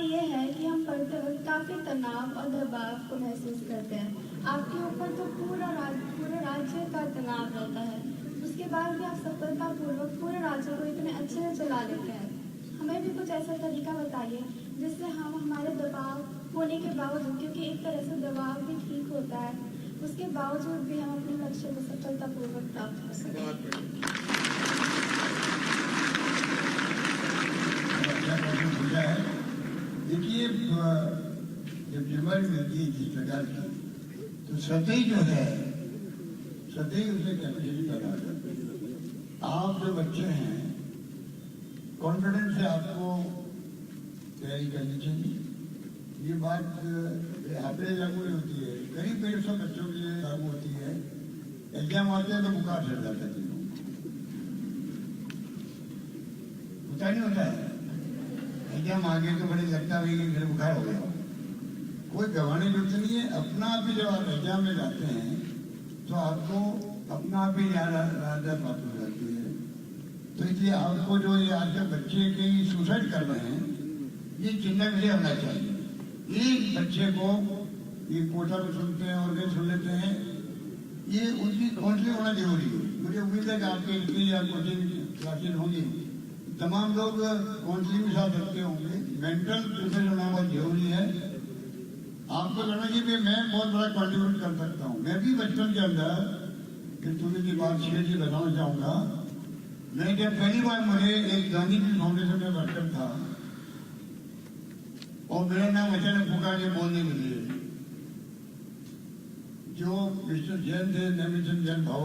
ये है कि हम पढ़ते वक्त काफ़ी तनाव और दबाव को महसूस करते हैं। आपके ऊपर तो पूरे राज्य का तनाव रहता है, उसके बाद भी आप सफलतापूर्वक पूरे राज्य को इतने अच्छे से चला लेते हैं। हमें भी कुछ ऐसा तरीका बताइए जिससे हम हमारे दबाव होने के बावजूद, क्योंकि एक तरह से दबाव भी ठीक होता है, उसके बावजूद भी हम अपने लक्ष्य को सफलतापूर्वक प्राप्त कर सकें। देखिए, जब बीमारी मिलती है जिस प्रकार की, तो सतही जो है, सतही उसे कैपेसिटी पैदा करती है। आप जो बच्चे हैं, कॉन्फिडेंस से आपको तैयारी करनी चाहिए। ये बात यहाँ पे लागू नहीं होती है, करीब 150 बच्चों के लिए लागू होती है। एग्जाम आते हैं तो बुखार चढ़ जाता है, होता नहीं होता है। एग्जाम आगे तो बड़े लगता है कि फिर बुखार हो गया। कोई गवाने जरूरत नहीं है। अपना आप ही जब आप एग्जाम में जाते हैं तो आपको अपना आप ही राजा प्राप्त हो जाती है। तो इसलिए आपको जो ये आजकल बच्चे के सुसाइड कर रहे हैं, ये चिंता के लिए होना चाहिए। एक बच्चे को ये कोटा में सुनते हैं और कहीं सुन लेते हैं, ये उनकी काउंसलिंग होना जरूरी है। मुझे उम्मीद है कि आपके इसलिए आप कोचिंग क्लासेज होंगी, तमाम लोग काउंसलिंग के साथ रखते होंगे। मेंटल प्रिपरेशन होना बहुत जरूरी है। आपको लगना चाहिए कि मैं बहुत बड़ा कंट्रीब्यूट कर सकता हूँ। मैं भी बचपन के अंदर, फिर तुम्हें की बात सीरियसली बताना चाहूँगा, मैं जब पहली बार मुझे एक गांधी जी फाउंडेशन में वर्कर था और मेरा नाम अचानक पुकारे बोलने के लिए, जो मिस्टर जैन थे, नेमिचंद जैन भाव,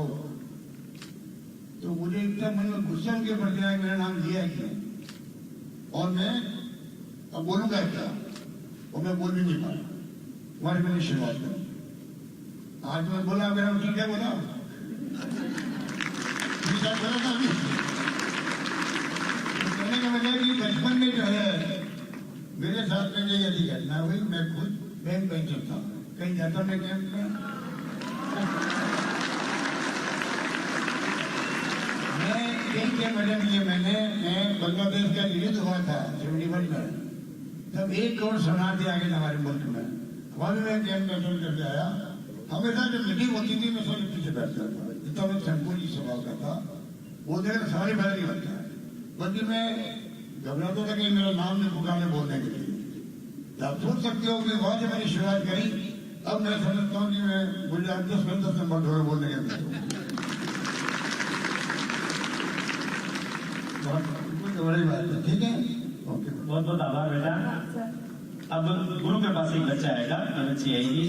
तो मुझे इतना मन में गुस्सा उनके प्रति आया, मेरा नाम लिया क्यों, और मैं अब बोलूंगा क्या, और मैं बोल भी नहीं पाया। वहां मैंने शुरुआत करी। आज मैं बोला, मेरा ठीक है बोला, बोला था अभी। तो कहने का मतलब कि बचपन में जो है मेरे साथ में ये यदि घटना हुई, मैं खुद बैंक पेंशन था, कहीं जाता मैं कैंप में, मैडम ये मैं बांग्लादेश का लीड हुआ था 71 में, तब 1 करोड़ शरणार्थी आ गए हमारे मुल्क में। वहां भी मैं कैंप अटेंड करके आया। हमेशा जब मीटिंग होती थी मैं सबसे पीछे बैठता था, इतना मैं संकोची स्वभाव का था। वो देखा सवारी भर नहीं बनता है, बल्कि मैं घबराता था कि मेरा नाम नहीं पुकारे बोलने के लिए। आप सोच सकते हो कि वहां जब मैंने शुरुआत करी, अब मैं समझता हूँ कि मैं गुजरात 10 नंबर ढोरे बोलने के लिए बड़ी बात है। ठीक है, ओके, बहुत बहुत आभार बेटा। अब गुरु के पास एक बच्चा आएगा, बच्ची आएगी,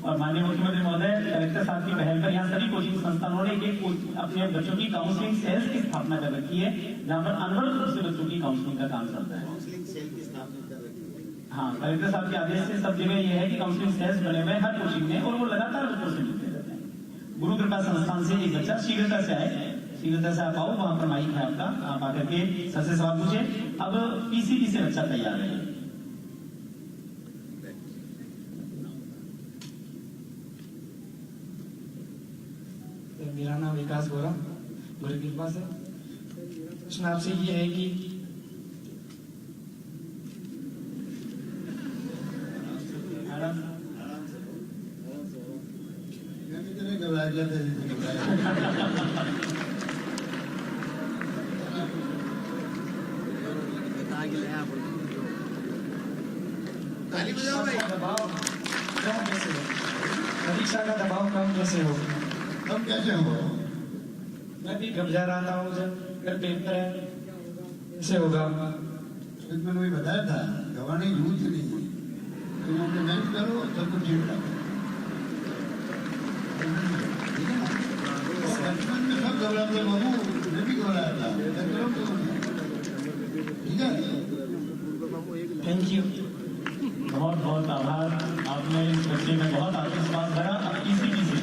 और माननीय मुख्यमंत्री महोदय, कलेक्टर साहब की पहल पर यहाँ सभी कोचिंग संस्थानों ने अपने बच्चों की काउंसलिंग सेल्स की स्थापना कर रखी है, जहाँ पर अनवरत रूप से बच्चों की काउंसलिंग का काम चलता है। काउंसलिंग सेल की स्थापना कर रखी है। हाँ, कलेक्टर साहब के आदेश से सब जगह यह है कि काउंसलिंग सेल्स बने हुए हर कोचिंग में, और वो लगातार बच्चों से जुड़ते रहते हैं। गुरु कृपा संस्थान से एक बच्चा शीघ्रता से आए, शीघ्रता से आप आओ, वहां पर माइक है आपका, आप आकर के सर से सवाल पूछे। अब पीसीबी से बच्चा तैयार है। मेरा नाम विकास गौरा, गुरु की कृपा से। प्रश्न आपसे ये है कि घबरा गया परीक्षा का दबाव कम कैसे हो? कम कैसे हो? मैं भी घबरा रहा हूँ, जब कल पेपर है, कैसे होगा? मैंने वही बताया था, गवाने यूज नहीं है, तुम अपने मेहनत करो, सब कुछ ठीक है। बचपन में सब घबराते, बाबू मैं भी घबराया था, ठीक है। थैंक यू, बहुत बहुत आभार। आपने इस बच्चे में बहुत आत्मविश्वास भरा। अब पीसीबी से,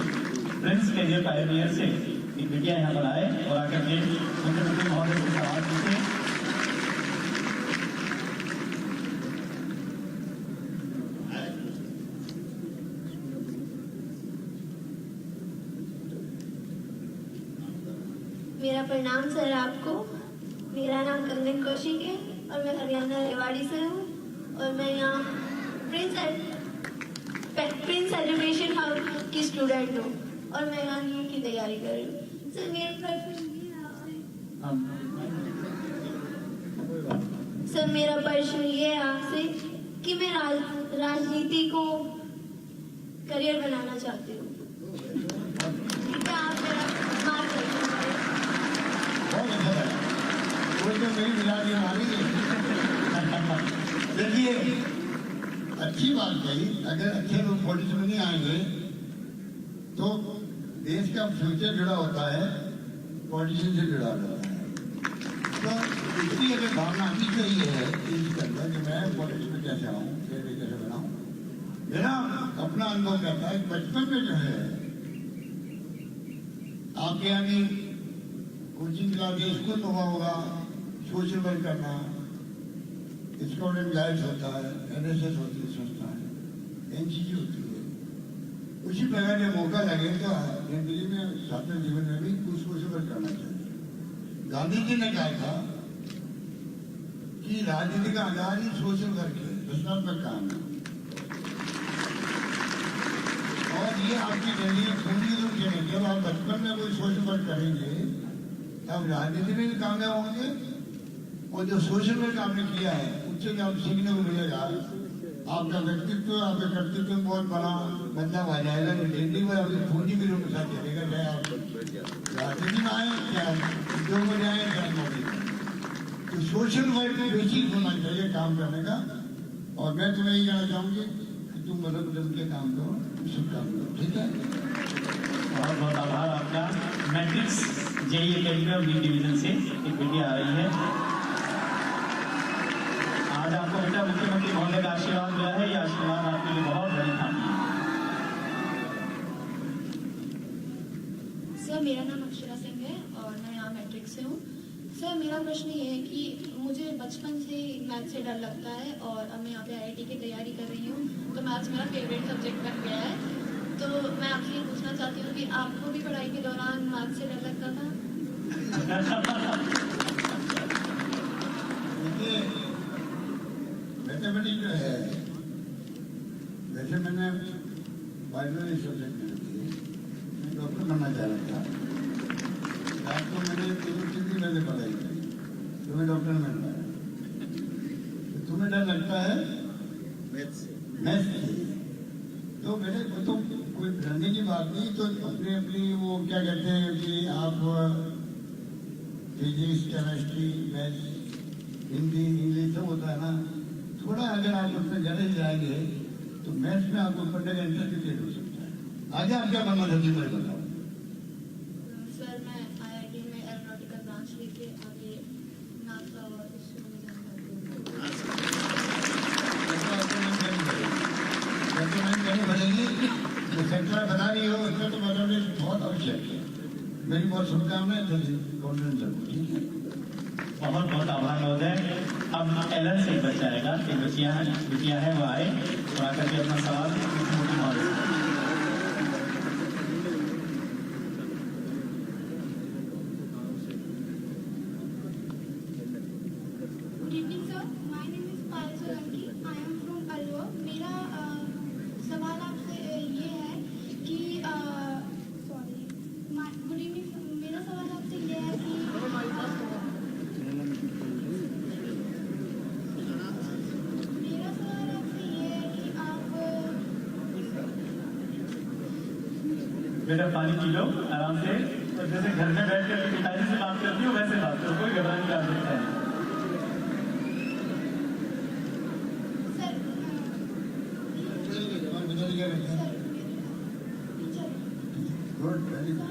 प्रिंस कैरियर पायनियर से एक बेटिया यहाँ पर आए और आकर के मुख्यमंत्री महोदय से सवाल पूछे। मेरा प्रणाम सर आपको। मेरा नाम कंगन कौशिक है और मैं हरियाणा रेवाड़ी से हूँ। और मैं यहाँ प्रिंस एजुकेशन हब की स्टूडेंट हूँ और मैं यहाँ नीट की तैयारी कर रही हूँ। सर मेरा प्रश्न ये है आपसे, सर मेरा प्रश्न ये है आपसे कि मैं राजनीति को करियर बनाना चाहती हूँ, क्या आप मेरा मार्गदर्शन करें? बहुत अच्छा है। कोई तो मेरी मिलादी हमारी देखिए, अच्छी बात कही। अगर अच्छे लोग पॉलिटिक्स में नहीं आएंगे तो देश का फ्यूचर जुड़ा होता है पॉलिटिशियन से जुड़ा होता है। तो इसकी अगर भावना आनी चाहिए है इसके अंदर कि मैं पॉलिटिक्स में कैसे आऊँ, कैसे बनाऊँ। मेरा अपना अनुभव कहता है बचपन में जो है आपके यहाँ की कोचिंग क्लास स्कूल हुआ होगा, सोशल वर्क करना, स्काउट एंड गाइड्स होता है, NSS होती है संस्था है, NCG होती है। उसी प्रकार जब मौका लगे तो जिंदगी में छात्र जीवन में भी कुछ सोशल वर्क करना चाहिए। गांधी जी ने कहा था कि राजनीति का आधार ही सोशल वर्क है, रचनात्मक काम है। और ये आपकी जिंदगी पूरी रूप से जब आप बचपन में कोई सोशल वर्क करेंगे तब राजनीति में भी कामयाब होंगे और जो सोशल वर्क आपने किया है उससे जो आप सीखने को मिलेगा, आपका व्यक्तित्व, आपका कर्तृत्व बहुत बड़ा बदलाव आ जाएगा। जिंदगी में आपकी पूंजी भी रूप के साथ चलेगा, चाहे आप राजनीति में आए, चाहे उद्योग में जाए, चाहे नौकरी में। तो सोशल वर्क बेसिक होना चाहिए काम करने का। और मैं तुम्हें यही कहना चाहूंगी कि तुम बदल बदल के काम करो, शुभ काम करो, ठीक है। बहुत बहुत आभार आपका। Matrix JEE Academy B division से एक बेटी आ रही है। आज आपको बेटा मुख्यमंत्री महोदय का आशीर्वाद मिला है, ये आशीर्वाद आपके लिए बहुत बड़ी थामी है। सर मेरा नाम अक्षरा सिंह है और मैं यहाँ मैट्रिक से हूँ। सर मेरा प्रश्न ये है कि मुझे बचपन से मैथ से डर लगता है और अब मैं यहाँ पे IIT की तैयारी कर रही हूँ तो मैथ्स मेरा फेवरेट सब्जेक्ट बन गया है। तो मैं आपसे ये पूछना चाहती हूँ कि आपको भी पढ़ाई के दौरान मैथ से डर लगता था? मैथमेटिक्स जो है, वैसे मैंने बायोलॉजी सब्जेक्ट में थी, मैं डॉक्टर बनना चाह रहा था। रात को मैंने यूनिवर्सिटी में पढ़ाई की तो मैं डॉक्टर बन पाया। तो तुम्हें डर लगता है मैथ्स से? तो मेरे को तो कोई डरने की बात नहीं। तो अपनी अपनी वो क्या कहते हैं कि आप physics, chemistry, maths, Hindi, English सब होता है ना, थोड़ा अगर आप उसमें गहरे जाएंगे तो मैथ्स में आपको पढ़ने का इंटरेस्ट हो सकता है। आगे आप क्या बनना चाहती है बताओ। सर मैं IIT में एरोनॉटिकल ब्रांच लेके आगे नासा और इसरो में जाना चाहती हूँ। जो सेक्टर बना रही हो उसमें तो मतलब बहुत आवश्यक है। मेरी बहुत शुभकामनाएं, कॉन्फिडेंस रखो, ठीक है। बहुत बहुत आभार महोदय। अब LN से एक बच्चा आएगा, एक बच्चिया है वो आए और आकर के अपना सवाल मुख्यमंत्री महोदय से। Good evening, sir. My name is Payal Solanki. I am from Alwar. मेरा सवाल आपसे ये है कि गुड इवनिंग। मेरा सवाल आपसे ये है कि बेटा पानी पी लो आराम से, और जैसे घर में बैठ कर पिताजी से बात करती हो वैसे बात करो, कोई घबराने की आवश्यकता है। Good, very good.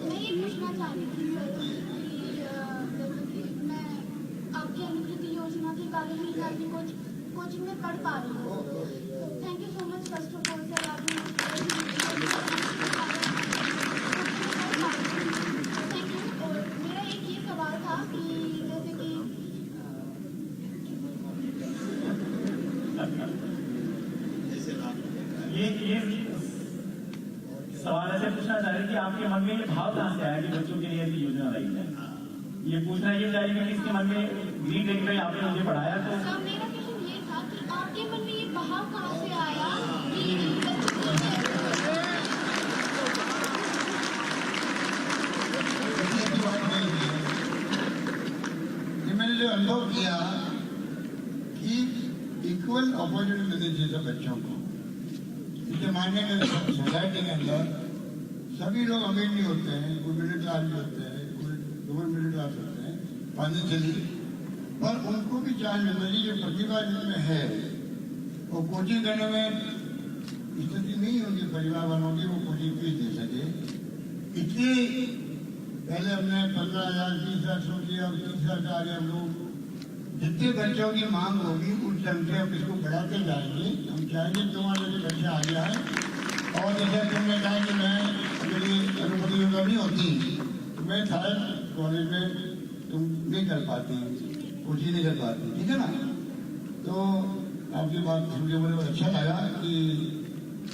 मैं ये पूछना चाह रही थी सर कि जैसे कि मैं आपकी अनुकृति योजना के कारण ही आपकी कोचिंग में पढ़ पा रही हूँ। Thank you so much first of all sir, आपने थैंक यू। और मेरा एक ये सवाल था कि जैसे कि है कि आपके मन में ये भाव कहाँ से आया कि बच्चों के लिए ऐसी योजना लाई जाए? ये पूछना ये जारी है कि इसके मन में ग्रीन रेड में आपने मुझे पढ़ाया तो सर मेरा क्वेश्चन ये था कि आपके मन में ये भाव कहाँ से आया कि ये मैंने जो अनुभव किया कि इक्वल अपॉर्चुनिटी मिलनी चाहिए बच्चों को। इसे मानने के सोसाइटी के अंदर सभी लोग अमीर नहीं होते हैं, कोई मिडिल क्लास भी होते हैं, कोई लोअर मिडिल क्लास होते हैं फाइनेंशियली, पर उनको भी चांस मिलना चाहिए। जो प्रतिभा जिनमें है वो कोचिंग करने में स्थिति नहीं होगी परिवार वालों की, वो कोचिंग फीस दे सके। इसलिए पहले हमने 15,000 20,000 शुरू किया, 30,000 हम लोग जितने बच्चों की मांग होगी उस ढंग से हम इसको बढ़ाते जाएंगे। हम चाहेंगे तुम्हारे लिए बच्चा आ गया है और जैसे तुमने कहा कि मैं मेरी अनुमति योजना नहीं होती तो मैं शायद कॉलेज में तुम नहीं कर पाती, कोचिंग नहीं कर पाती, ठीक है ना। तो आपकी बात सुन के मुझे अच्छा लगा कि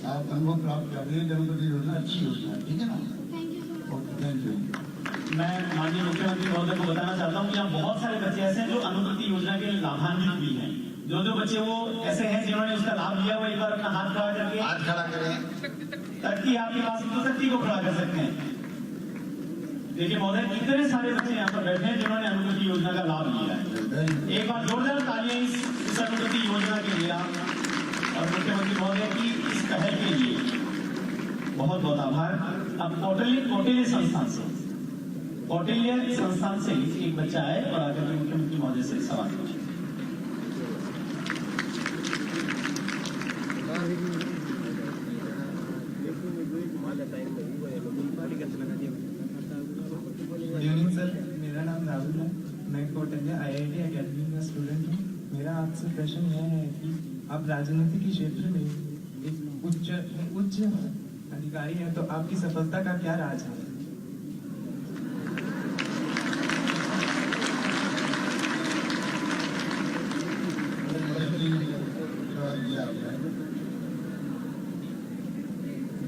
आप अनुभव प्राप्त कर रही है। अनुमति योजना अच्छी योजना है, ठीक है ना। Thank you. मैं माननीय मुख्यमंत्री महोदय को बताना चाहता हूँ कि यहाँ बहुत सारे बच्चे ऐसे हैं जो अनुमति योजना के लाभान्वित भी हैं। जो बच्चे वो ऐसे हैं जिन्होंने उसका लाभ लिया, वो एक बार अपना हाथ खड़ा करके हाथ खड़ा करें, तख्ती आपके पास तो तख्ती को खड़ा कर सकते हैं। देखिए महोदय कितने सारे बच्चे यहाँ पर बैठे हैं जिन्होंने अनुमति योजना का लाभ लिया है। एक बार जोरदार तालियां इस अनुमति योजना के लिए आप और मुख्यमंत्री महोदय की इस पहल के लिए बहुत बहुत आभार। अब कौटिल्य संस्थान से एक बच्चा है और आकर के मुख्यमंत्री महोदय से सवाल पूछे। गुड इवनिंग सर, मेरा नाम राहुल है, मैं कौटिल्य IIT अकेडमी का स्टूडेंट हूँ। मेरा आपसे प्रश्न यह है कि आप राजनीति के क्षेत्र में एक उच्च अधिकारी हैं, तो आपकी सफलता का क्या राज है?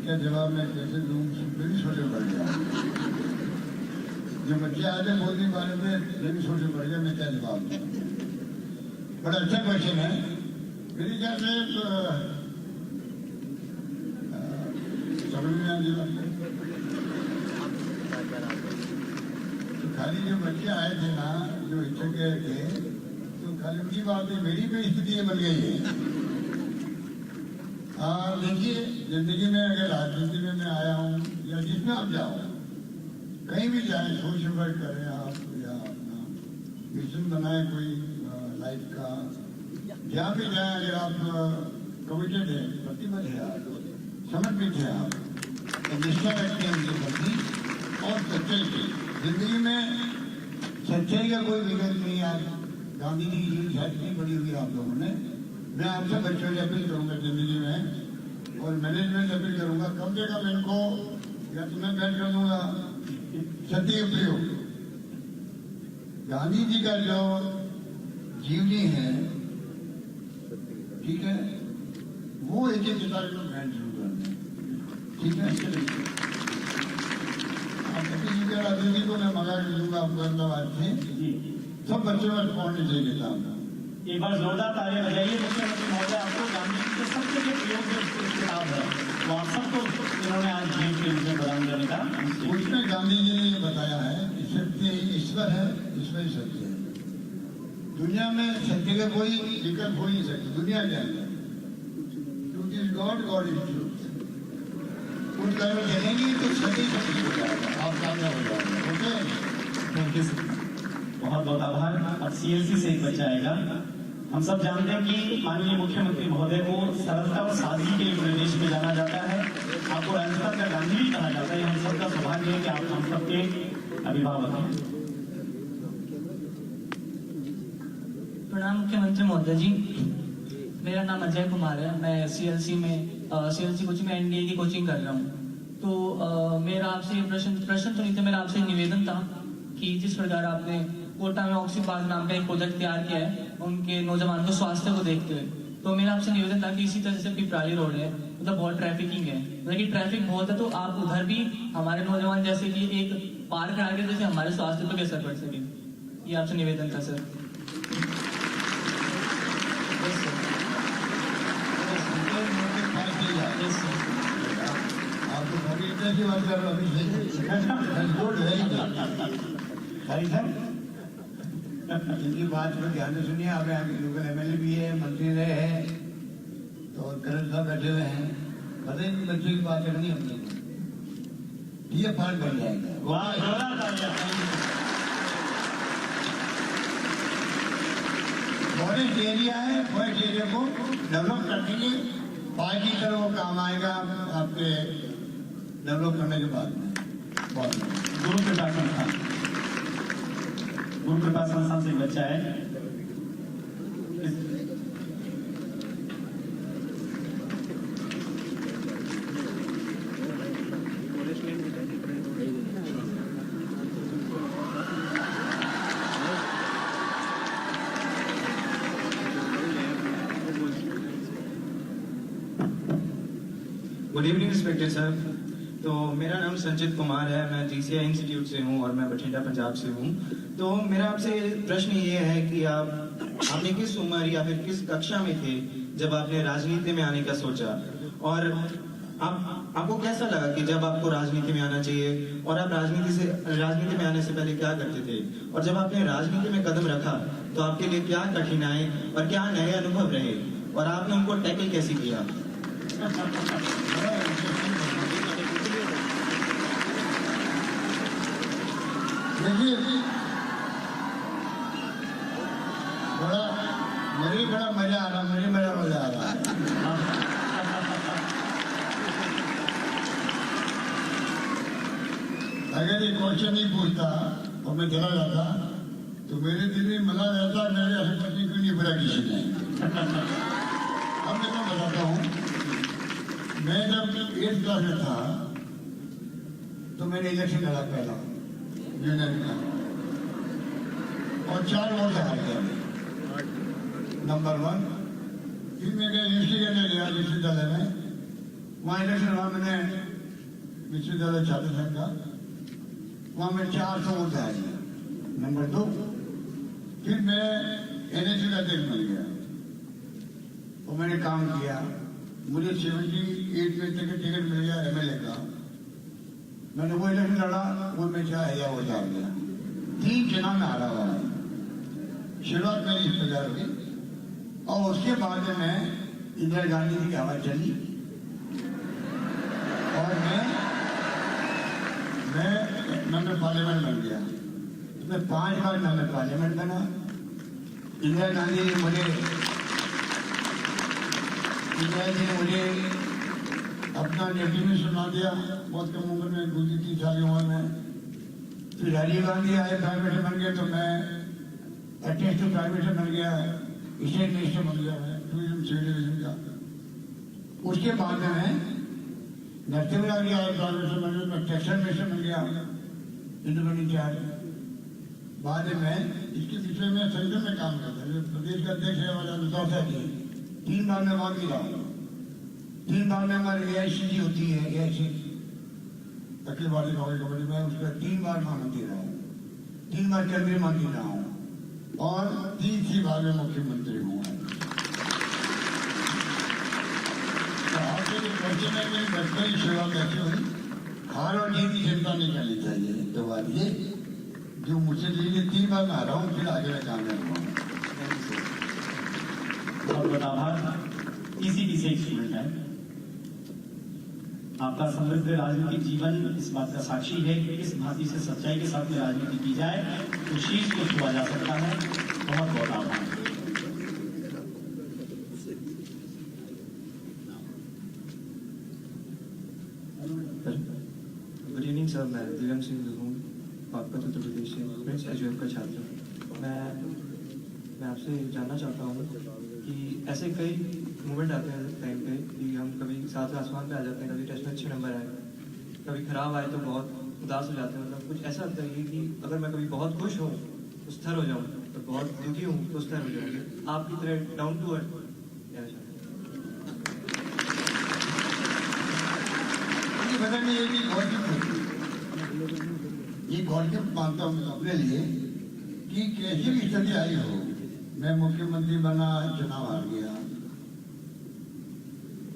क्या जवाब मैं कैसे दूँ? मेरी सोचे पड़ गया। जो बच्चे आगे बोल नहीं पा रहे थे, मेरी सोचे पड़ गया मैं क्या जवाब दूँ। बड़ा अच्छा क्वेश्चन है। मेरी ख्याल से समझ में आने वाली तो खाली जो बच्चे आए थे ना, जो इच्छुक थे, तो खाली उनकी बात है, मेरी भी स्थिति बन गई है। देखिए जिंदगी में अगर राजनीति में मैं आया हूँ या जिसमें आप जाओ, कहीं भी जाए, सोशल वर्क करें आप या अपना मिशन बनाए कोई लाइफ का, जहाँ भी जाए अगर आप कमिटेड है, प्रतिबद्ध है, आप समर्पित है, आप निष्ठा रखते हैं उनके प्रति और सच्चाई की। जिंदगी में सच्चाई का कोई विकल्प नहीं है। गांधी जी की शायद नहीं पढ़ी होगी आप लोगों ने। मैं आपसे बच्चों से अपील करूंगा जिंदगी में और मैनेजमेंट से अपील करूंगा, कम से कम इनको या तो मैं बैठ कर दूंगा सत्य के प्रयोग। गांधी जी का जो जीवनी है, ठीक है, वो एक किताब में बैठ शुरू कर दें, ठीक है। राजनीति को मैं मंगा के दूंगा आपको अहमदाबाद से, सब बच्चों में पढ़नी चाहिए किताब। एक बार जोरदार तालियां बजाइए मुख्यमंत्री महोदय आपको। गांधी जी के सबसे जो प्रयोग जो किताब है वो आप सबको इन्होंने आज भेंट के रूप में प्रदान करने का। उसमें गांधी जी ने ये बताया है कि सत्य ही ईश्वर है, ईश्वर ही सत्य है। दुनिया में सत्य का कोई विकल्प हो नहीं सकता दुनिया के अंदर। Truth is God, God is truth. उस तरह में चलेंगे तो सत्य सत्य हो जाएगा, आप कामयाब हो जाएगा। Okay, thank you sir. बहुत बहुत आभार। अब CLC से एक बच्चा आएगा। हम सब जानते हैं कि माननीय मुख्यमंत्री महोदय को सरलता और सादगी के लिए पूरे देश में जाना जाता है। आपको राजस्थान का गांधी भी कहा जाता है। हम सबका सौभाग्य है कि आप हम सबके अभिभावक हैं। प्रणाम मुख्यमंत्री महोदय जी, मेरा नाम अजय कुमार है। मैं CLC कोचिंग में NDA की कोचिंग कर रहा हूँ। तो मेरा आपसे प्रश्न तो नहीं था, मेरा आपसे निवेदन था कि जिस प्रकार आपने कोटा में ऑक्सीपास नाम का एक प्रोजेक्ट तैयार किया है उनके नौजवान को स्वास्थ्य को देखते हुए, तो मेरा आपसे निवेदन था कि इसी तरह से पिपराली रोड है, मतलब बहुत ट्रैफिकिंग है, मतलब कि ट्रैफिक बहुत है, तो आप उधर भी हमारे नौजवान जैसे कि एक पार्क करा के जैसे हमारे स्वास्थ्य पर कैसे पड़ सके, ये आपसे निवेदन था सर। आपको खरीदने की बात कर रहा हूँ इनकी बात को ध्यान से सुनिए। आप यहाँ के लोकल एमएलए भी है, मंत्री रहे हैं, तो करण साहब बैठे हुए हैं, पता ही बच्चों की बात करनी हमने, ये पार्ट बन जाएगा। फॉरेस्ट एरिया है, फॉरेस्ट एरिया को डेवलप करने के पार्क की तरह वो काम आएगा आपके डेवलप करने के बाद में। बहुत गुरु कृपा संस्थान, गुरु कृपा संस्थान से एक बच्चा है। गुड इवनिंग इंस्पेक्टर साहब। तो मेरा नाम संचित कुमार है, मैं जीसीआई इंस्टीट्यूट से हूँ और मैं बठिंडा पंजाब से हूँ। तो मेरा आपसे प्रश्न ये है कि आपने किस उम्र या फिर किस कक्षा में थे जब आपने राजनीति में आने का सोचा, और आपको कैसा लगा कि जब आपको राजनीति में आना चाहिए, और आप राजनीति में आने से पहले क्या करते थे, और जब आपने राजनीति में कदम रखा तो आपके लिए क्या कठिनाई और क्या नए अनुभव रहे, और आपने उनको टैकल कैसे किया? देखिए, बड़ा मजा आ रहा, मुझे बड़ा मजा आ रहा। अगर ये क्वेश्चन नहीं पूछता और मैं चला जाता तो मेरे दिल में मना रहता, मेरे ऐसे क्वेश्चन क्यों नहीं पूरा किसी ने। अब मैं तो बताता हूँ, मैं जब 8th क्लास में था तो मैंने इलेक्शन लड़ा पहला यूनियन का, और 4 वोट हार गया नंबर 1। फिर मैं गया इंस्टीट्यूट गया विश्वविद्यालय में, वहाँ इलेक्शन हुआ, मैंने विश्वविद्यालय छात्र संघ का, वहाँ मैं 400 वोट हार गया नंबर 2। फिर मैं NSU का अध्यक्ष बन गया और मैंने काम किया, मुझे 78 में टिकट मिल गया MLA का। मैंने वो इलेक्शन लड़ा, वो मैं 4000 वोट हार गया। 3 चुनाव में हारा हुआ है। शुरुआत मेरी इस प्रकार हुई, और उसके बाद मैं इंदिरा गांधी जी की हवा चली और मैं मेंबर पार्लियामेंट बन गया। मैं 5 बार मेंबर पार्लियामेंट बना। इंदिरा गांधी जी ने मुझे अपना डिप्टी मिनिस्टर बना दिया, बहुत कम उम्र में, 2-3 साल की उम्र में। फिर राजीव गांधी आए, प्राइम मिनिस्टर बन गए, तो मैं अटेस्ट प्राइम मिनिस्टर बन गया, स्टेट मिनिस्टर बन गया मैं टूरिज्म सिविल डिवीजन का। उसके बाद में मैं नरसिम्हा राव आए, प्राइम मिनिस्टर बन गया, मैं टेक्सटाइल मिनिस्टर बन गया, इंडिपेंडेंट चार्ज। बाद में इसके पीछे में सेंट्रल में काम करता है, प्रदेश का अध्यक्ष है हमारा अनुसार जी। 3 बार मैं वहां भी रहा हूँ। 3 बार में हमारी AICC होती है, AICC अखिल भारतीय कांग्रेस कमेटी में, उसका 3 बार महामंत्री रहा हूँ, 3 बार केंद्रीय मंत्री रहा हूँ, और 3 बार में मुख्यमंत्री हूँ। तो आपके जो क्वेश्चन है, मेरी बचपन की सेवा कैसे हुई, हार और जीत की चिंता नहीं करनी चाहिए। तो बात ये जो मुझसे लिए 3 बार में हारा हूँ, फिर आगे मैं कामयाब हुआ। बहुत बहुत आभार। ECT से एक स्टूडेंट है। आपका समृद्ध राजनीतिक जीवन इस बात का साक्षी है कि इस भांति से सच्चाई के साथ में राजनीति की जाए तो शीश को छुआ जा सकता है। बहुत बहुत आभार। गुड इवनिंग सर, मैं दिव्यम सिंह हूँ, बागपत उत्तर प्रदेश से, प्रिंस एजुएफ का छात्र। मैं आपसे जानना चाहता हूँ कि ऐसे कई मोमेंट आते हैं टाइम पे कि हम कभी साथ आसमान पे आ जाते हैं, कभी टेस्ट में अच्छे नंबर आए, कभी खराब आए तो बहुत उदास हो जाते हैं। मतलब कुछ ऐसा लगता है कि अगर मैं कभी बहुत खुश हूँ तो स्थिर हो जाऊँ, तो बहुत दुखी हूँ तो स्थिर हो जाऊँगी। आपकी तरह डाउन टू अर्थ पता नहीं ये भी गॉड गिफ्ट, ये गॉड गिफ्ट मानता हूँ अपने लिए कि कैसी भी स्थिति आई हो, मैं मुख्यमंत्री बना, चुनाव हार गया,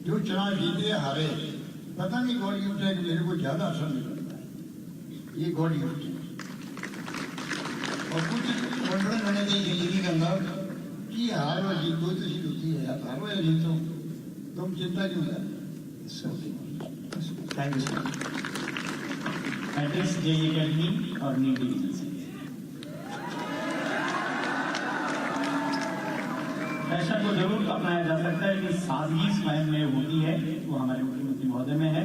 जो चुनाव जीते हारे, पता नहीं गॉड गिफ्ट है कि मेरे को ज्यादा असर नहीं करता है, ये गॉड गिफ्ट है। और कुछ कॉन्फिडेंस होने चाहिए जिंदगी के अंदर कि हार और जीत दो चीज होती है, आप हारो या जीतो तुम चिंता क्यों कर। Thank you sir. Matrix JEE academy और नीट डिवीजन से फैशन को जरूर अपनाया जा सकता है कि सादगी स्वयं में होती है, वो हमारे मुख्यमंत्री महोदय में है।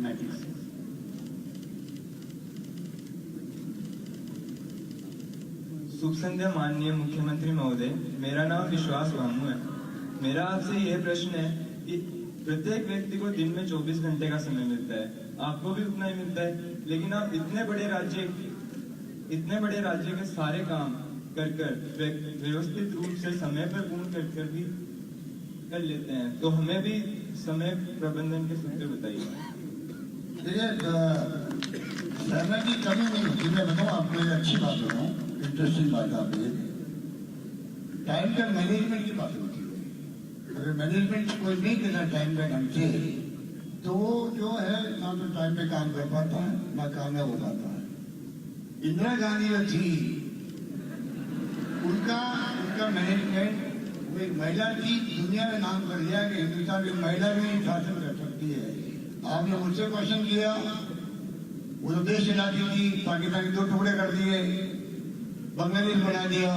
मैट्रिक्स शुभ संध्या माननीय मुख्यमंत्री महोदय, मेरा नाम विश्वास भामू है। मेरा आपसे यह प्रश्न है कि प्रत्येक व्यक्ति को दिन में 24 घंटे का समय मिलता है, आपको भी उतना ही मिलता है, लेकिन आप इतने बड़े राज्य के सारे काम कर व्यवस्थित रूप से समय पर पूर्ण कर भी कर लेते हैं, तो हमें भी समय प्रबंधन के सूत्र बताइए। देखिए समय की कमी नहीं होती, मैं बताऊँ आपको एक अच्छी बात बताऊँ, इंटरेस्टिंग बात आपने, टाइम का मैनेजमेंट की बात होती है। अगर मैनेजमेंट कोई नहीं करना टाइम का ढंग से, तो वो जो है ना तो टाइम पे काम कर पाता है, ना कामयाब हो पाता है। इंदिरा गांधी जो थी, उनका मैनेजमेंट, वो एक महिला थी, दुनिया में नाम कर लिया कि हिंदुस्तान में महिला भी शासन कर सकती है। आपने मुझसे क्वेश्चन किया, वो तो देश चलाती थी, पाकिस्तान के 2 टुकड़े कर दिए, बांग्लादेश बना दिया,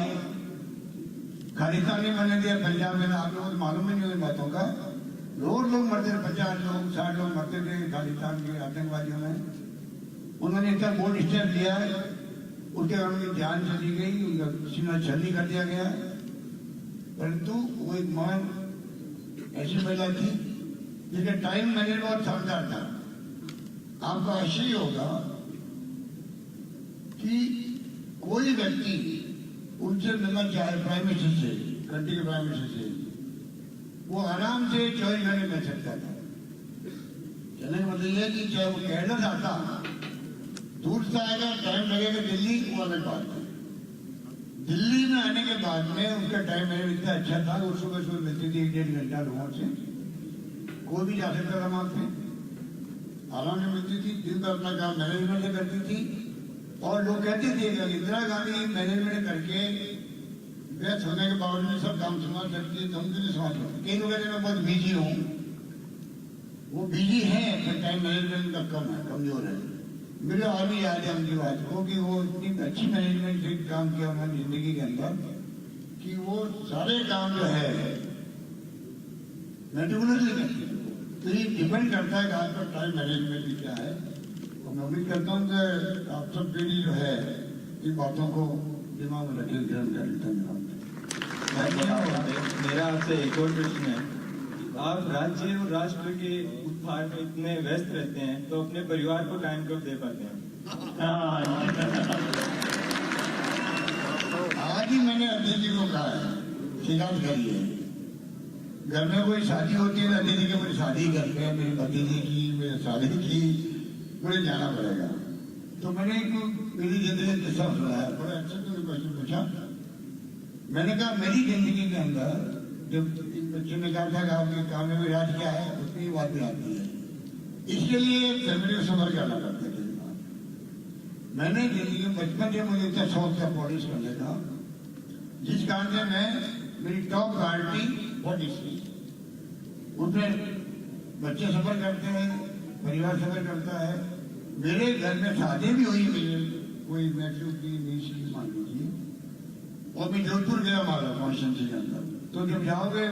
खालिस्तान नहीं बनने दिया, पंजाब में। आप लोगों को मालूम ही नहीं उन बातों का, रोज लोग मरते थे, 50 लोग 60 लोग मरते थे खालिस्तान के आतंकवादियों में। उन्होंने इतना बोल्ड स्टेप लिया, उसके बाद उनकी जान चली गई, उनका सीना छलनी कर दिया गया, परंतु वो एक महान ऐसी महिला थी जिसका टाइम मैनेजमेंट बहुत शानदार था। आपको आश्चर्य होगा कि कोई व्यक्ति उनसे मिलना चाहे प्राइम मिनिस्टर से, कंट्री के प्राइम मिनिस्टर से, वो आराम से 24 घंटे मिल सकता था। कहने का मतलब यह कि चाहे वो केरल आता, दूर से आएगा, टाइम लगेगा दिल्ली, वो अलग बात है। दिल्ली में आने के बाद में उनका टाइम मैंने इतना अच्छा था, वो सुबह सुबह मिलती थी 1-1.5 घंटा लोगों से, कोई भी जा सकता था वहां पे, आराम से मिलती थी, दिन भर अपना काम मैनेजमेंट से करती थी। और लोग कहते थे कि इंदिरा गांधी मैनेजमेंट करके व्यस्त होने के बावजूद सब काम संभाल सकती है, तो हम क्यों संभाल सकते। कई लोग कहते मैं बहुत बिजी हूँ, वो बिजी है पर टाइम मैनेजमेंट का कम है, कमजोर है। मुझे और भी याद है उनकी बात को कि वो इतनी अच्छी मैनेजमेंट से काम किया उन्होंने जिंदगी के अंदर कि वो सारे काम जो है मेटिकुलसली करते हैं। तो ये डिपेंड करता है कि आपका टाइम मैनेजमेंट भी क्या है। और मैं उम्मीद करता हूँ कि आप सब पीढ़ी जो है इन बातों को दिमाग में रखे ध्यान कर मेरा आपसे एक और प्रश्न है, आप राज्य और राष्ट्र के उत्थान में इतने व्यस्त रहते हैं, तो अपने परिवार को टाइम कब दे पाते हैं? आज ही मैंने अतिथि को कहा है, शिकायत करी है, घर में कोई शादी होती है, अतिथि की मेरी शादी करते हैं, मेरी भतीजी की, मेरी शादी की, मुझे जाना पड़ेगा। तो मैंने मेरी जिंदगी में किस्सा सुनाया, बड़ा अच्छा तुमने क्वेश्चन पूछा। मैंने कहा मेरी जिंदगी के अंदर जब बच्चों ने कहा था कि आपके काम में राज क्या है, उतनी बात भी आती है, इसके लिए फैमिली को सफर करना पड़ता है। मैंने जिंदगी में बचपन से मुझे इतना शौक था पॉलिश करने का, जिस कारण से मैं मेरी टॉप प्रायोरिटी पॉलिश थी। उसमें बच्चे सफर करते हैं, परिवार सफर करता है। मेरे घर में शादी भी हुई, मेरे कोई मैट्रिक की नीच की मान लीजिए, और मैं जोधपुर गया हमारा कॉन्स्टिट्यूंसी के अंदर। तो जब जाओगे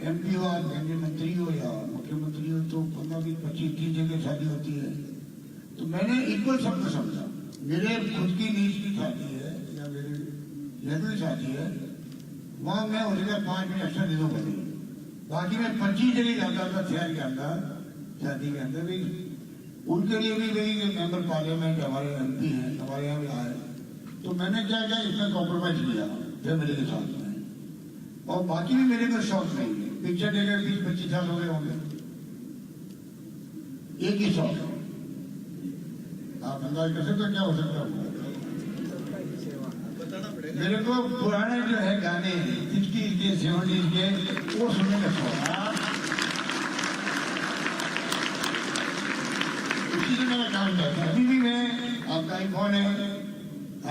MP हो, आप केंद्रीय मंत्री हो या मुख्यमंत्री हो, तो 15-20-25-30 जगह शादी होती है। तो मैंने इक्वल सबको समझा, मेरे खुद की नीच की शादी है या मेरी रेगुलर शादी है, वहां मैं उसका 5 मिनट एक्स्ट्रा दे दूंगा। बाकी मैं 25 जगह जाता था शहर के अंदर, शादी के अंदर भी। उनके लिए भी वही मेंबर पार्लियामेंट हमारे MP हैं, हमारे यहाँ भी आए। तो मैंने क्या इसमें कॉम्प्रोमाइज किया फैमिली के साथ में, और बाकी भी मेरे को शौक नहीं है। पिक्चर देखे 20-25 साल हो गए होंगे, एक ही सॉन्ग। आप अंदाज कर सकते हो क्या हो सकता होगा? मेरे को पुराने जो है गाने 60s के 70s के वो सुनने का शौक है। उसी से मेरा काम करता है। अभी भी मैं, आपका आईफोन है,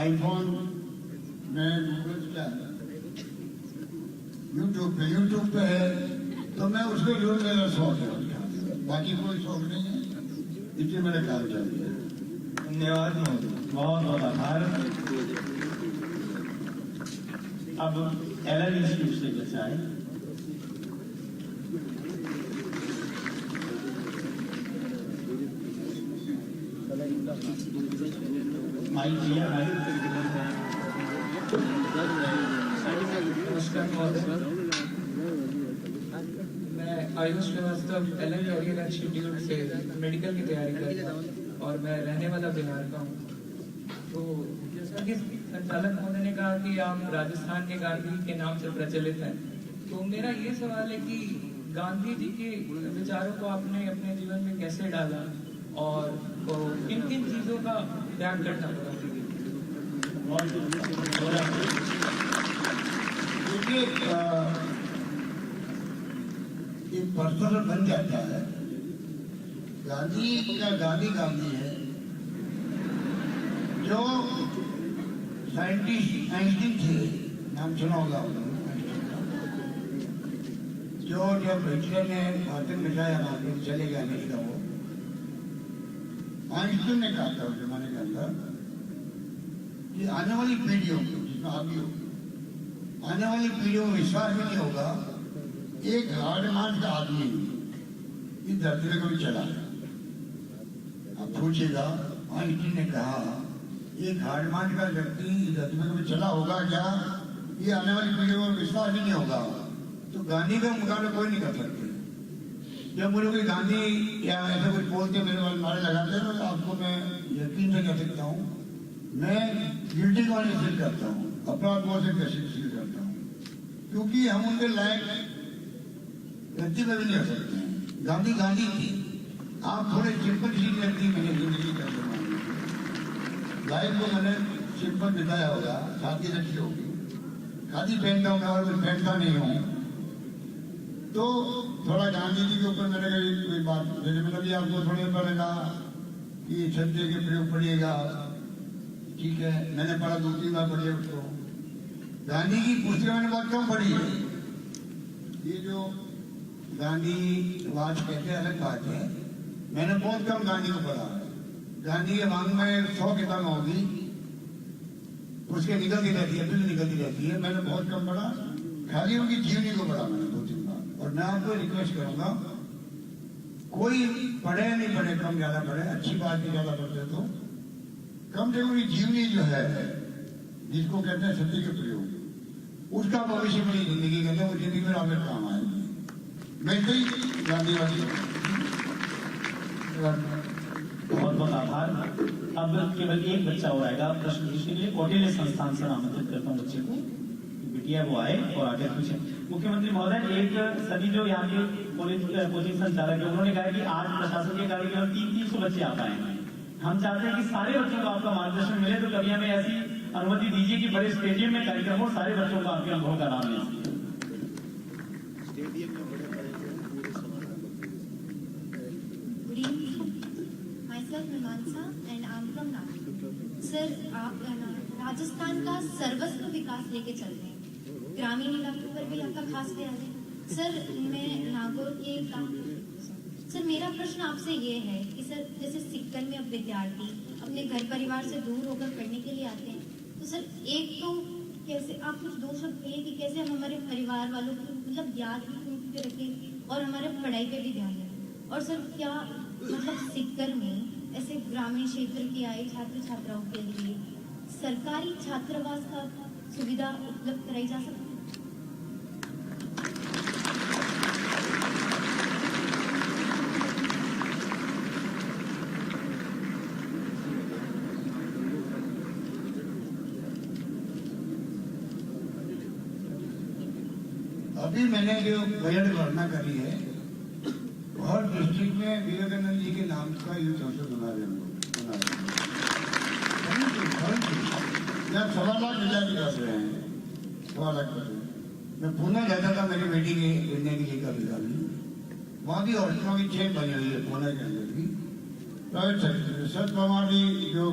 आईफोन में गूगल क्या यूट्यूब पे है, तो मैं उसको जरूर, मेरा शौक है, बाकी कोई शौक नहीं है, इसलिए मेरा काम चलता है। धन्यवाद महोदय। बहुत बहुत आभार। अब एलएल इंस्टीट्यूट से बच्चा है, माइक दिया है। नमस्कार महोदय, मैं Ayush Shrivastava LN Career Institute से मेडिकल की तैयारी कर रहा हूँ और मैं रहने वाला बिहार का हूँ। तो जैसा कि संचालक महोदय ने कहा कि आप राजस्थान के गांधी के नाम से प्रचलित हैं, तो मेरा ये सवाल है कि गांधी जी के विचारों को आपने अपने जीवन में कैसे डाला और किन किन चीजों का त्याग करना पड़ा? देखिए, एक पर्सनल बन जाता है। गांधी का गांधी है, जो साइंटिस्ट आइंस्टीन थे, नाम सुना होगा जो जब हिटलर ने आतंक मचाया वहां पे चले गए अमेरिका, वो आइंस्टीन ने कहा था उस जमाने के अंदर कि आने वाली पीढ़ियों को, जिसमें आप भी हो, आने वाली पीढ़ियों में विश्वास भी नहीं होगा एक हार्ड मास का आदमी इस धरती में कभी चला है। आप पूछिएगा, आइंस्टीन ने कहा एक हार्ड मास का व्यक्ति इस धरती में कभी चला होगा क्या? ये आने वाली पीढ़ियों में विश्वास भी नहीं होगा। तो गांधी का मुकाबला कोई नहीं कर सकते। जब मुझे कोई गांधी या ऐसा कुछ बोलते मेरे नारे लगाते हैं, तो आपको मैं यकीन से कह सकता हूँ, मैं गिल्टी कॉन्शियस फील करता हूँ, अपराध बोध से फील करता हूँ, क्योंकि हम उनके लायक व्यक्ति में भी नहीं हो सकते हैं। गांधी गांधी थी। आप थोड़े सिंपल सी व्यक्ति मैंने जिंदगी कर लाइफ को मैंने सिंपल बिताया होगा, शादी रखी होगी, खादी पहनता हूँ मैं और कुछ पहनता नहीं हूँ, तो थोड़ा गांधी जी के ऊपर मैंने कोई बात, जैसे मैंने भी आपको थोड़ी देर पहले कहा कि शब्द के प्रयोग पढ़िएगा, ठीक है, मैंने पढ़ा 2-3 बार पढ़ी उसको। गांधी की पुस्तकें मैंने बहुत कम पढ़ी है। ये जो गांधी वाद कहते हैं अलग बात है, मैंने बहुत कम गांधी को पढ़ा है। गांधी के मांग में 100 किताबें होगी, उसके निकलती रहती है, बिल्कुल निकलती रहती है। मैंने बहुत कम पढ़ा, खाली उनकी जीवनी को पढ़ा मैंने 2-3 बार। और मैं आपको रिक्वेस्ट करूंगा, कोई पढ़े या नहीं पढ़े, कम ज्यादा पढ़े, अच्छी बात भी ज्यादा पढ़ते तो कम से कम जीवनी जो है, जिसको कहते हैं सत्य के प्रयोग, उसका भविष्य मेरी जिंदगी के अंदर, वो जिंदगी में आपके काम आएगी। मैं तो ही गांधीवादी हूँ। बहुत बहुत आभार। अब केवल एक बच्चा हो आएगा प्रश्न पूछने के लिए। कौटिल्य संस्थान से आमंत्रित करता हूँ बच्चे को, बिटिया वो आए और आगे पूछे। मुख्यमंत्री महोदय, एक सभी जो यहाँ के कोचिंग संचालक है, उन्होंने कहा कि आज प्रशासन के कार्य केवल 300 बच्चे आ पाए हैं। हम चाहते हैं कि सारे बच्चों को आपका मार्गदर्शन मिले, तो कभी हमें ऐसी अनुमति दीजिए कि बड़े स्टेडियम में कार्यक्रम हो, सारे बच्चों को आपके अनुभव का नाम मिले। स्टेडियम में बड़े बड़े पूरे समारोह। Good evening. Myself Mimamsa and I'm from Nagpur. Sir, आप राजस्थान का सर्वस्व विकास लेके चल रहे हैं, ग्रामीण इलाकों पर भी आपका खास ध्यान है। सर, मैं नागौर के सर, मेरा प्रश्न आपसे ये है कि सर, जैसे सिक्कन में अब विद्यार्थी अपने घर परिवार से दूर होकर पढ़ने के लिए आते हैं, तो सर एक तो कैसे आप कुछ 2 शब्द कहिए कि कैसे हम हमारे परिवार वालों को मतलब याद भी रखें और हमारे पढ़ाई पे भी ध्यान दें। और सर, क्या मतलब सिक्कर में ऐसे ग्रामीण क्षेत्र के आए छात्र छात्राओं के लिए सरकारी छात्रावास का सुविधा उपलब्ध कराई जा सकती है? अभी मैंने जो बजट घोषणा करी है, हर डिस्ट्रिक्ट में विवेकानंद जी के नाम का यूथ हॉस्टल बना रहे हैं। 1.25 लाख विद्यार्थी कर रहे हैं, 1.25 लाख। मैं पुणे जाता था मेरी बेटी के लेने के लिए कभी कभी, वहाँ भी हॉस्टलों की चेन बनी हुई है पुणे के अंदर भी। Private sector sir Pawar ji जो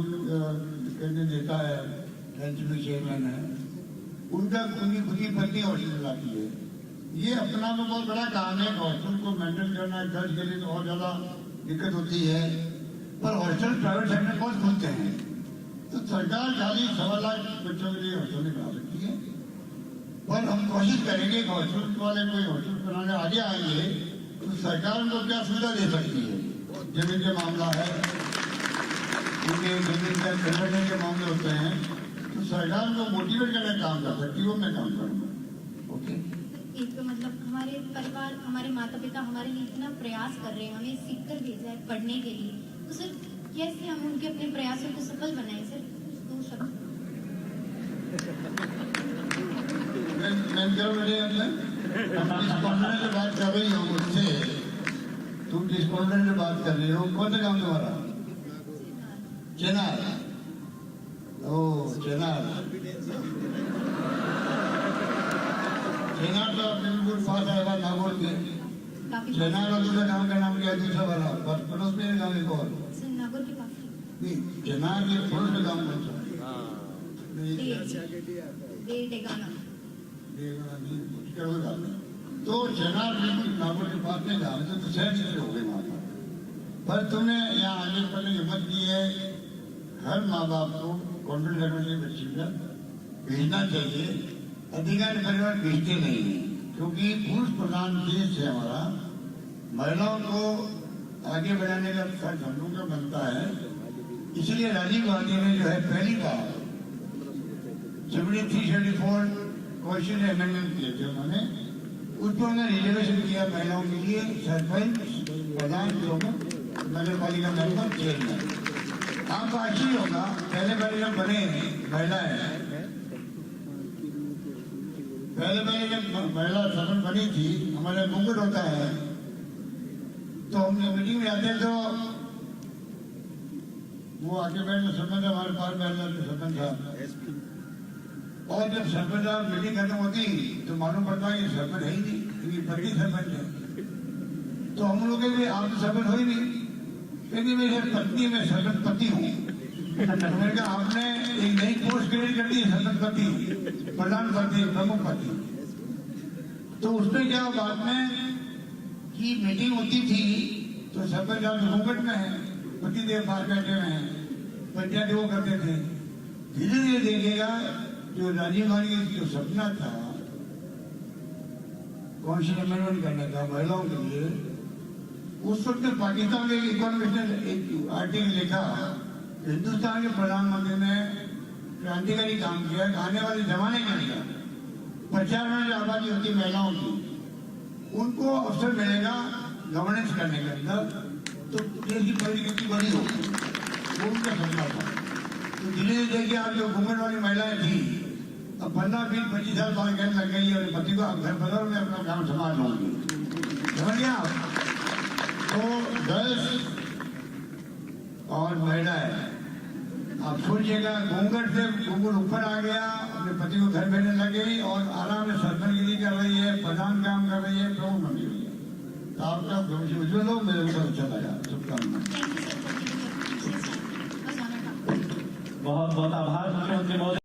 देता है एनसीपी चेयरमैन है, उनकी खुद की पत्नी हॉस्टल चलाती है। ये अपना में बहुत बड़ा काम है। हॉस्टल को मेंटेन करना है, खर्च के लिए तो और ज्यादा दिक्कत होती है, पर हॉस्टल प्राइवेट सेक्टर बहुत खुलते हैं, तो सरकार खाली 1.25 लाख बच्चों के लिए हॉस्टल नहीं बना सकती है। पर हम कोशिश करेंगे कि हॉस्टल वाले कोई हॉस्टल बनाने आगे आएंगे तो सरकार उनको क्या सुविधा दे सकती है। जमीन के मामला है, उनके जमीन का कन्वर्जन के मामले होते हैं, तो सरकार को मोटिवेट करने का काम कर सकती है, वो मैं काम करूँगा। ओके, एक तो मतलब हमारे परिवार, हमारे माता पिता हमारे लिए इतना प्रयास कर रहे हैं, हमें सीख कर भेजा है पढ़ने के लिए, तो सर कैसे हम उनके अपने प्रयासों को सफल बनाए सर? दो शब्द। मैं क्या बोले अंदर डिस्काउंटेंट से बात कर रही हूँ मुझसे, तुम डिस्काउंटेंट से बात कर रही हो। कौन सा काम तुम्हारा? चेनार। ओ चेनार, चेनार तो बिल्कुल पास आएगा नागौर के। चेनार और दूसरा गाँव का नाम क्या है? दूसरा वाला पड़ोस में गाँव एक और नागौर के काफी नहीं, चेनार के पड़ोस में गाँव कौन सा? तो चेनार बिल्कुल नागौर के पास में गाँव तो शहर से हो गए वहाँ पर। पर तुमने यहाँ आगे पहले हिम्मत की है, हर माँ बाप को कॉन्वेंट करने के बच्चे का भेजना चाहिए। अधिकांश परिवार भेजते नहीं है, क्योंकि पुरुष प्रधान देश है हमारा, महिलाओं को आगे बढ़ाने का फर्ज हम लोगों का बनता है। इसलिए राजीव गांधी ने जो है पहली बार 73-74 क्वेश्चन अमेंडमेंट किए थे उन्होंने, उस पर उन्होंने रिजर्वेशन किया महिलाओं के लिए, सरपंच, प्रधान, प्रमुख, नगर पालिका मेंबर, चेयरमैन। आपको आश्चर्य होगा, पहले पहले जब बने महिलाएं, पहले जब महिला सरपंच बनी थी, हमारे घूंघट होता है, तो हम जब मीटिंग में जाते तो वो आके बैठे, सरपंच हमारे पास बैठना सरपंच था, और जब सरपंच साहब मीटिंग खत्म होती तो मालूम पड़ता है कि सरपंच है ही नहीं, क्योंकि पति सरपंच है। तो हम लोग कहेंगे आप तो सरपंच हो ही नहीं, क्योंकि मेरे पत्नी में सरपंच पति हूँ। तो मैंने कहा आपने एक नई पोस्ट क्रिएट कर दी, सरपंच पति, प्रधान पति, प्रमुख पति। तो उसमें क्या बात में कि मीटिंग होती थी तो सरपंच साहब घूंघट में है, पति देव पास बैठे हुए हैं, पंचायत वो करते थे। धीरे धीरे देखिएगा जो राजीव गांधी का जो सपना था कॉन्स्टिट्यूशन अमेंडमेंट करने का महिलाओं के लिए, उस वक्त पाकिस्तान के इकोनॉमिस्ट ने एक आर्टिकल लिखा, हिंदुस्तान के प्रधानमंत्री ने क्रांतिकारी काम किया, आने वाले जमाने के अंदर 50% आबादी होती महिलाओं की, उनको अवसर मिलेगा गवर्नेंस करने के अंदर, तो देश की परिस्थिति बड़ी होगी, वो उनका सपना था। तो धीरे धीरे देखिए आप जो घूंघट वाली महिलाएं थी, अब 15-20-25 साल बाद कहने लग गई और पति को आप घर पधारो, मैं अपना काम संभाल लूंगी, समझ गया आप? तो गर्ल्स और महिलाएं, आप सोचिएगा घूंघट से घूंघट ऊपर आ गया, अपने पति को घर भेजने लग गई और आराम से सरपंचगिरी कर रही है, प्रधान काम कर रही है, प्रमुख बन गई है। तो आपका भविष्य उज्जवल हो, मेरे को अच्छा लगा, शुभकामनाएं। बहुत बहुत आभार मुख्यमंत्री महोदय।